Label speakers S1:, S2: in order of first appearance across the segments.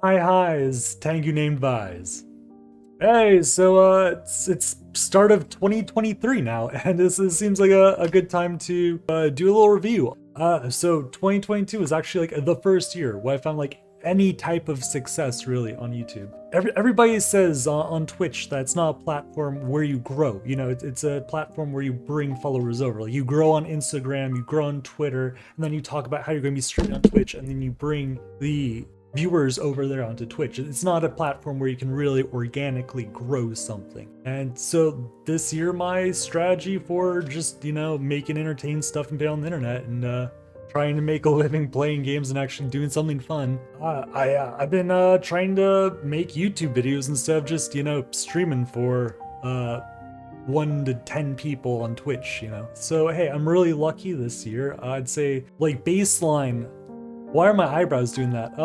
S1: Hi, is Tengu named Vise. Hey, so it's start of 2023 now, and this seems like a good time to do a little review. So 2022 is actually like the first year where I found like any type of success really on YouTube. Everybody says on Twitch that it's not a platform where you grow. You know, it's a platform where you bring followers over. Like you grow on Instagram, you grow on Twitter, and then you talk about how you're going to be streaming on Twitch, and then you bring the viewers over there onto Twitch. It's not a platform where you can really organically grow something. And so this year, my strategy for just, making entertaining stuff and be on the internet and trying to make a living playing games and actually doing something fun. I've been trying to make YouTube videos instead of just, streaming for 1 to 10 people on Twitch. So hey, I'm really lucky this year. I'd say like baseline. Why are my eyebrows doing that?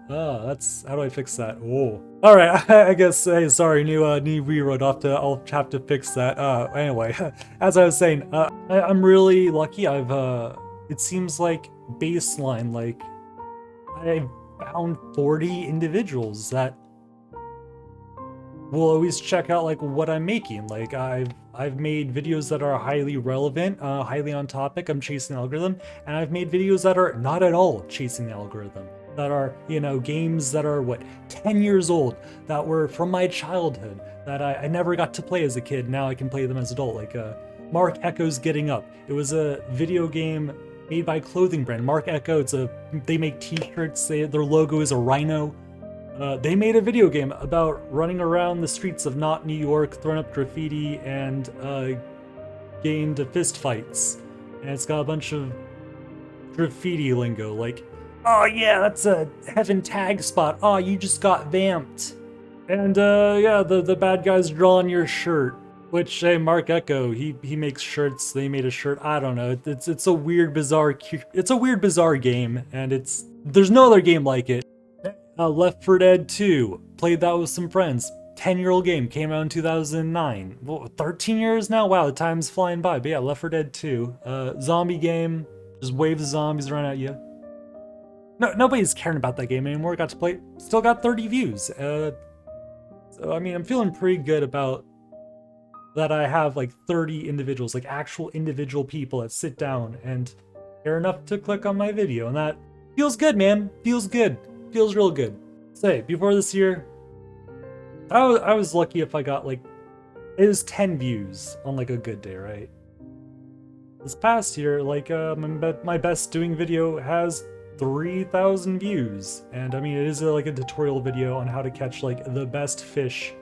S1: That's how do I fix that? Oh, all right. I guess. Hey, sorry, new reroad. I'll have to fix that. Anyway, as I was saying, I'm really lucky. It seems like baseline, like I found 40 individuals that will always check out like what I'm making. Like I've made videos that are highly relevant, highly on topic. I'm chasing the algorithm, and I've made videos that are not at all chasing the algorithm. That are, games that are 10 years old, that were from my childhood, that I never got to play as a kid. Now I can play them as adult. Like Mark Echo's Getting Up. It was a video game made by a clothing brand. Mark Echo. They make T-shirts. Their logo is a rhino. They made a video game about running around the streets of not New York, throwing up graffiti, and getting into fist fights. And it's got a bunch of graffiti lingo, like, oh yeah, that's a heaven tag spot. Oh, you just got vamped. And yeah, the bad guys draw on your shirt. Which, hey, Mark Echo, he makes shirts. They made a shirt. I don't know. It's a weird, bizarre game, and there's no other game like it. Left 4 Dead 2, played that with some friends. 10-year-old game, came out in 2009. 13 years now? Wow, the time's flying by. But yeah, Left 4 Dead 2. Zombie game, just waves of zombies run at you. No, nobody's caring about that game anymore. Got to play, still got 30 views. So, I mean, I'm feeling pretty good about that I have like 30 individuals, like actual individual people that sit down and care enough to click on my video. And that feels good, man. Feels good. Feels real good. Say, before this year, I was lucky if I got like, it was 10 views on like a good day, right? This past year, like my best doing video has 3,000 views. And I mean, it is like a tutorial video on how to catch like the best fish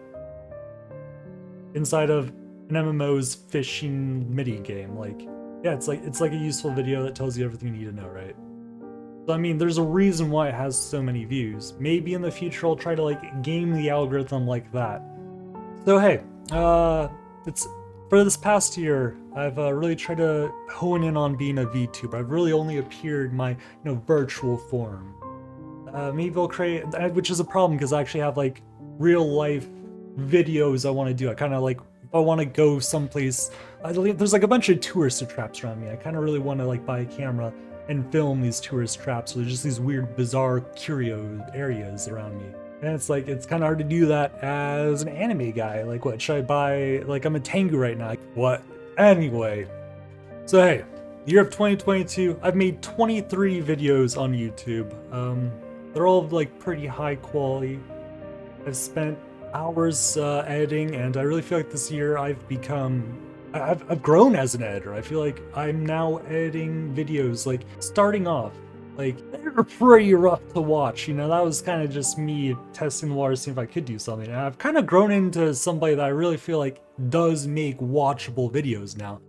S1: inside of an MMO's fishing mini game. Like, yeah, it's like a useful video that tells you everything you need to know, right? So, I mean, there's a reason why it has so many views. Maybe in the future I'll try to like game the algorithm like that. So hey, it's for this past year, I've really tried to hone in on being a VTuber. I've really only appeared my virtual form. Maybe I'll create, which is a problem because I actually have like real life videos I want to do. I kind of like, if I want to go someplace, there's like a bunch of tourist traps around me. I kind of really want to like buy a camera and film these tourist traps. So there's just these weird, bizarre curio areas around me. And it's like, it's kind of hard to do that as an anime guy. Like, what should I buy? Like, I'm a Tengu right now. Like, what? Anyway. So, hey, year of 2022, I've made 23 videos on YouTube. They're all like pretty high quality. I've spent hours editing, and I really feel like this year I've grown as an editor. I feel like I'm now editing videos, like starting off, like they're pretty rough to watch. That was kind of just me testing the water, seeing if I could do something. And I've kind of grown into somebody that I really feel like does make watchable videos now.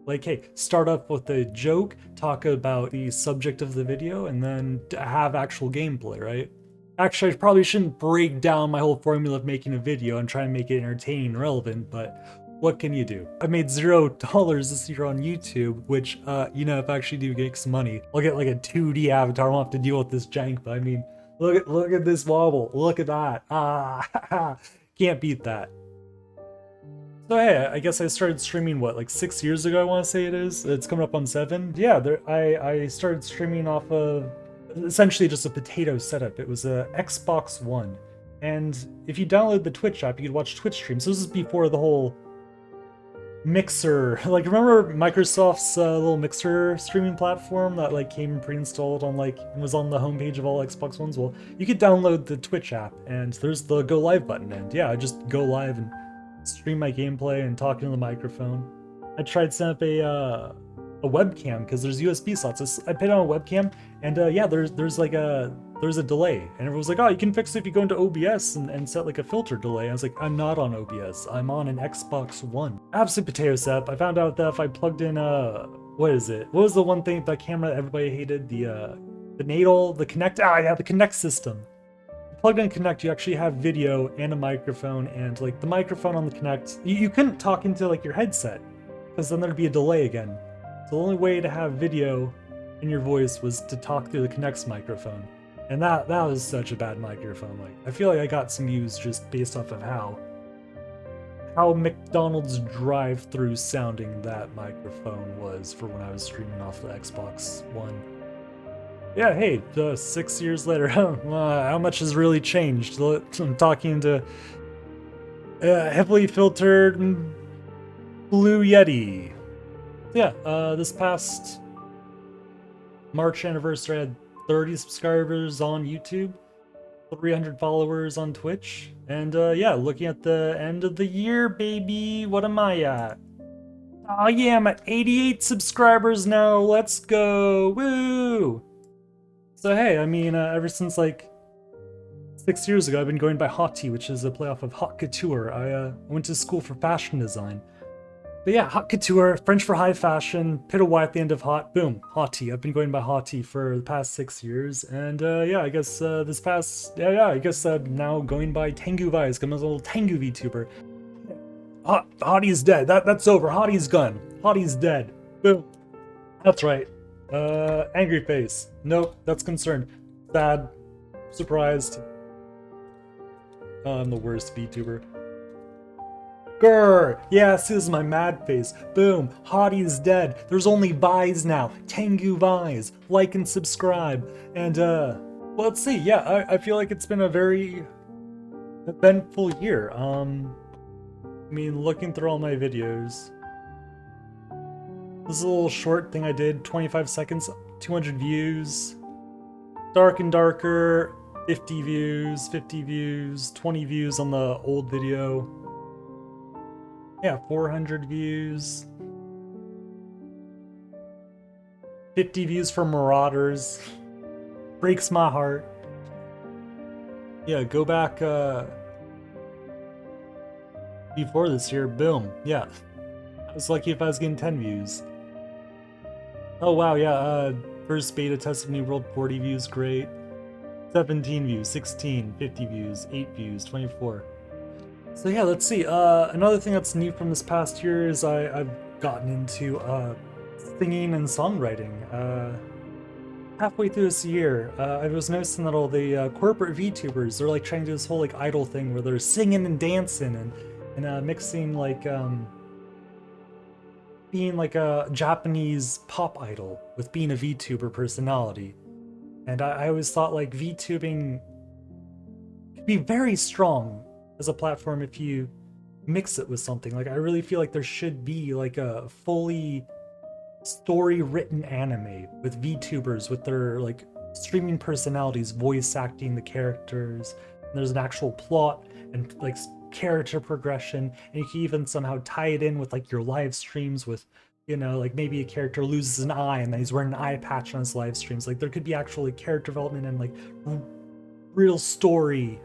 S1: Like, hey, start up with a joke, talk about the subject of the video, and then have actual gameplay, right? Actually, I probably shouldn't break down my whole formula of making a video and try and make it entertaining and relevant, but what can you do? I made $0 this year on YouTube, which, if I actually do make some money, I'll get like a 2D avatar. I won't have to deal with this jank, but I mean, look at this wobble. Look at that. Can't beat that. So hey, I guess I started streaming, like 6 years ago, I want to say it is. It's coming up on 7. Yeah, I started streaming off of essentially just a potato setup. It was a Xbox One. And if you download the Twitch app, you could watch Twitch streams. So this is before the whole Mixer, like remember Microsoft's little Mixer streaming platform that like came pre-installed on like and was on the homepage of all Xbox Ones? Well, you could download the Twitch app and there's the go live button, and yeah, I just go live and stream my gameplay and talk into the microphone. I tried setting up a webcam because there's USB slots. So I put on a webcam and yeah, there's like there's a delay, and everyone was like, oh, you can fix it if you go into OBS and set like a filter delay. I was like, I'm not on OBS, I'm on an Xbox One. Absolute potato setup. I found out that if I plugged in what is it? What was the one thing, that camera that everybody hated? The Nadal, the Kinect. Ah, yeah, the Kinect system. Plugged in Kinect, you actually have video and a microphone, and like the microphone on the Kinect, you couldn't talk into like your headset because then there'd be a delay again. So the only way to have video in your voice was to talk through the Kinect's microphone. And that was such a bad microphone. Like, I feel like I got some views just based off of how McDonald's drive-through sounding that microphone was for when I was streaming off the Xbox One. Yeah, hey, 6 years later, how much has really changed? I'm talking to heavily filtered Blue Yeti. Yeah, this past March anniversary, I had 30 subscribers on YouTube, 300 followers on Twitch, and yeah, looking at the end of the year, baby, what am I at? Oh yeah, I'm at 88 subscribers now, let's go, woo! So hey, I mean, ever since like 6 years ago, I've been going by Hottie, which is a playoff of Haute Couture. I went to school for fashion design. But yeah, Haute Couture, French for high fashion, put a Y at the end of hot, boom, Hottie. I've been going by Hottie for the past 6 years, and yeah, I guess this past, I guess now going by Tengu Vibes, I'm a little Tengu VTuber. Hottie's dead, that's over, Hottie's gone, Hottie's dead, boom. That's right, angry face, nope, that's concerned, sad, surprised. I'm the worst VTuber. Grr! Yeah, see, this is my mad face. Boom! Hottie is dead. There's only Vise now. Tengu Vise. Like and subscribe. And, well, let's see. Yeah, I feel like it's been a very eventful year. I mean, looking through all my videos. This is a little short thing I did. 25 seconds, 200 views. Dark and Darker, 50 views, 50 views, 20 views on the old video. Yeah, 400 views. 50 views for Marauders. Breaks my heart. Yeah, go back before this year, boom. Yeah. I was lucky if I was getting 10 views. Oh wow, yeah, first beta test of New World, 40 views, great. 17 views, 16, 50 views, 8 views, 24. So yeah, let's see. Another thing that's new from this past year is I've gotten into singing and songwriting. Halfway through this year, I was noticing that all the corporate VTubers, they're like trying to do this whole like idol thing where they're singing and dancing and mixing like being like a Japanese pop idol with being a VTuber personality. And I always thought like VTubing could be very strong as a platform if you mix it with something. Like, I really feel like there should be like a fully story written anime with VTubers with their like streaming personalities voice acting the characters, and there's an actual plot and like character progression, and you can even somehow tie it in with like your live streams with, you know, like maybe a character loses an eye and then he's wearing an eye patch on his live streams. Like, there could be actually character development and like real story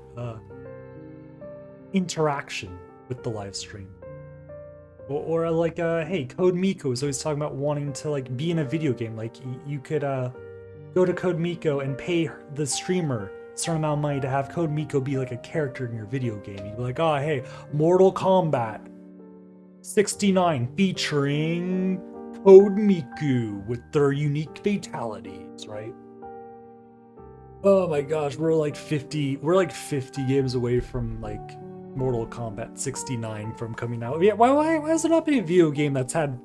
S1: interaction with the live stream. Or like hey, Code Miko is always talking about wanting to like be in a video game. Like, you could go to Code Miko and pay the streamer a certain amount of money to have Code Miko be like a character in your video game. You'd be like, oh hey, Mortal Kombat 69 featuring Code Miku with their unique fatalities, right? Oh my gosh, we're like 50 games away from like Mortal Kombat 69 from coming out. Yeah, why has there not been a video game that's had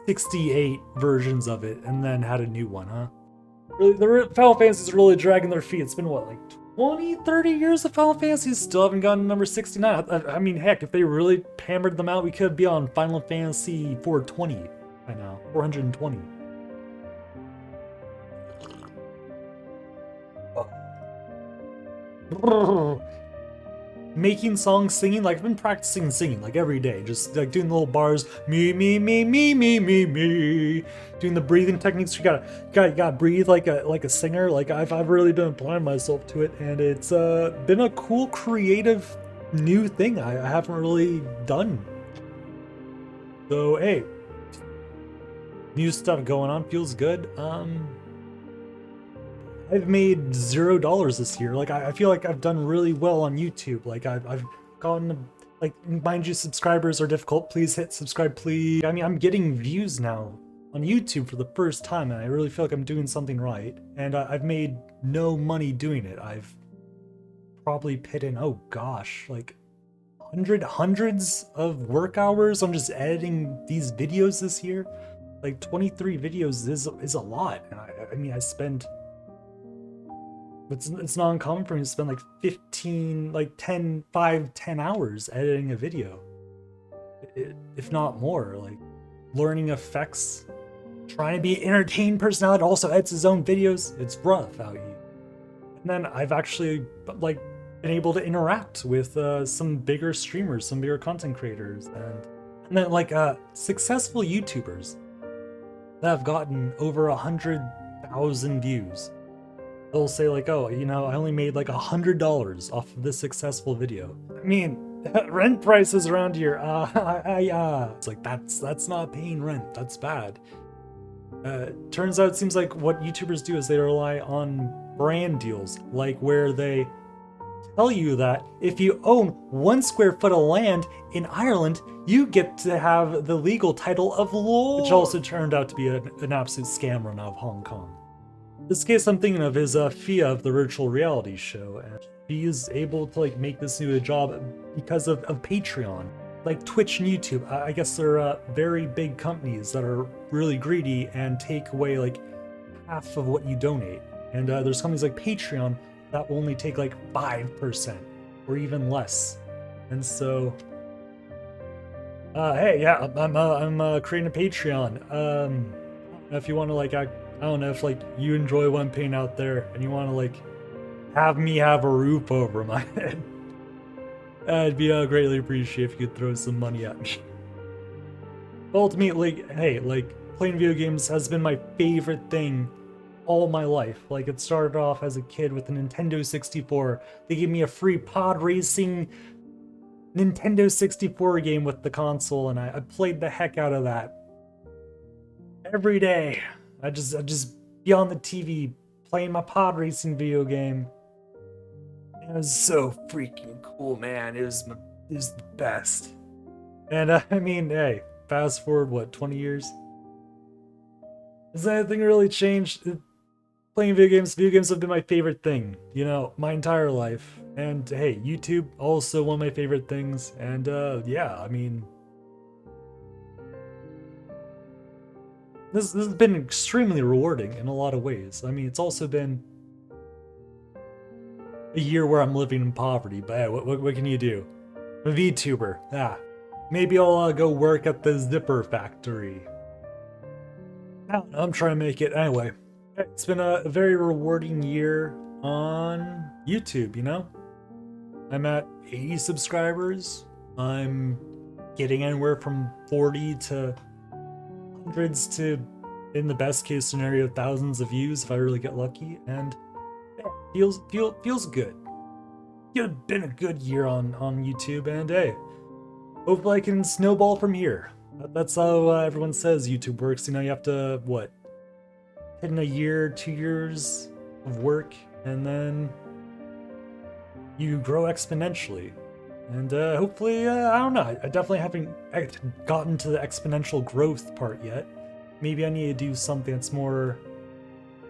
S1: 68 versions of it and then had a new one, huh? Really, Final Fantasy's really dragging their feet. It's been what, like 20, 30 years of Final Fantasy, still haven't gotten number 69. I mean, heck, if they really hammered them out, we could be on Final Fantasy 420 by now, 420. Making songs, singing, like I've been practicing singing like every day, just like doing the little bars, me, doing the breathing techniques. You gotta breathe like a singer. Like I've really been applying myself to it, and it's been a cool, creative, new thing I haven't really done. So hey, new stuff going on, feels good. I've made $0 this year. Like I feel like I've done really well on YouTube. Like I've gotten, like, mind you, subscribers are difficult. Please hit subscribe, please. I mean, I'm getting views now on YouTube for the first time, and I really feel like I'm doing something right. And I've made no money doing it. I've probably put in, oh gosh, like hundreds of work hours on just editing these videos this year. Like 23 videos is a lot, and I mean, I spend. It's not uncommon for me to spend like 10 hours editing a video. If not more, like learning effects, trying to be an entertained personality, also edits his own videos. It's rough out here. And then I've actually like been able to interact with some bigger streamers, some bigger content creators, and then like successful YouTubers that have gotten over 100,000 views. They'll say like, oh, you know, I only made like $100 off of this successful video. I mean, rent prices around here, it's like, that's not paying rent, that's bad. Turns out it seems like what YouTubers do is they rely on brand deals, like where they tell you that if you own 1 square foot of land in Ireland, you get to have the legal title of Lord, which also turned out to be an absolute scam run out of Hong Kong. This case I'm thinking of is Fia of the virtual reality show, and she is able to like make this new a job because of Patreon. Like Twitch and YouTube, I guess they're very big companies that are really greedy and take away like half of what you donate. And there's companies like Patreon that will only take like 5% or even less. And so, hey, yeah, I'm creating a Patreon. If you want to like I don't know if like you enjoy what I'm paying out there and you want to like have me have a roof over my head, I'd be greatly appreciated if you could throw some money at me. Ultimately, hey, like playing video games has been my favorite thing all my life. Like it started off as a kid with a Nintendo 64. They gave me a free pod racing Nintendo 64 game with the console, and I played the heck out of that every day. I just be on the TV playing my pod racing video game. It was so freaking cool, man. It was the best. And I mean, hey, fast forward what, 20 years? Has anything really changed? Playing video games have been my favorite thing, you know, my entire life. And hey, YouTube also one of my favorite things. And yeah, I mean, This has been extremely rewarding in a lot of ways. I mean, it's also been a year where I'm living in poverty, but hey, what can you do? I'm a VTuber. Maybe I'll go work at the zipper factory. I don't know, I'm trying to make it. Anyway, it's been a very rewarding year on YouTube, you know? I'm at 80 subscribers. I'm getting anywhere from 40 to hundreds to, in the best case scenario, thousands of views if I really get lucky, and yeah, feels good. It's been a good year on YouTube, and hey, hopefully I can snowball from here. That's how everyone says YouTube works. You know, you have to what, hit in a year, 2 years of work, and then you grow exponentially. And hopefully, I don't know, I definitely haven't gotten to the exponential growth part yet. Maybe I need to do something that's more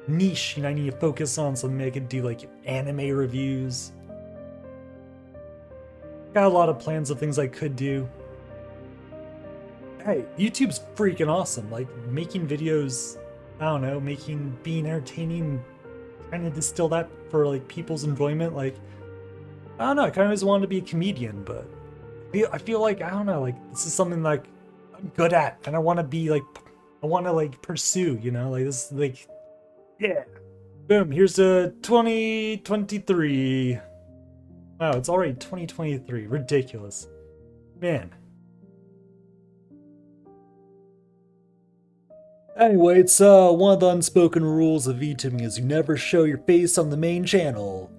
S1: niche, and I need to focus on something I could do like anime reviews. Got a lot of plans of things I could do. Hey, YouTube's freaking awesome. Like, making videos I don't know, being entertaining, trying to distill that for like people's enjoyment. Like, I don't know, I kind of always wanted to be a comedian, but I feel like, I don't know, like this is something like I'm good at and I want to be like, I want to like pursue, you know, like this is like, yeah. Boom, here's the 2023. Wow, it's already 2023. Ridiculous. Man. Anyway, it's one of the unspoken rules of VTubing is you never show your face on the main channel.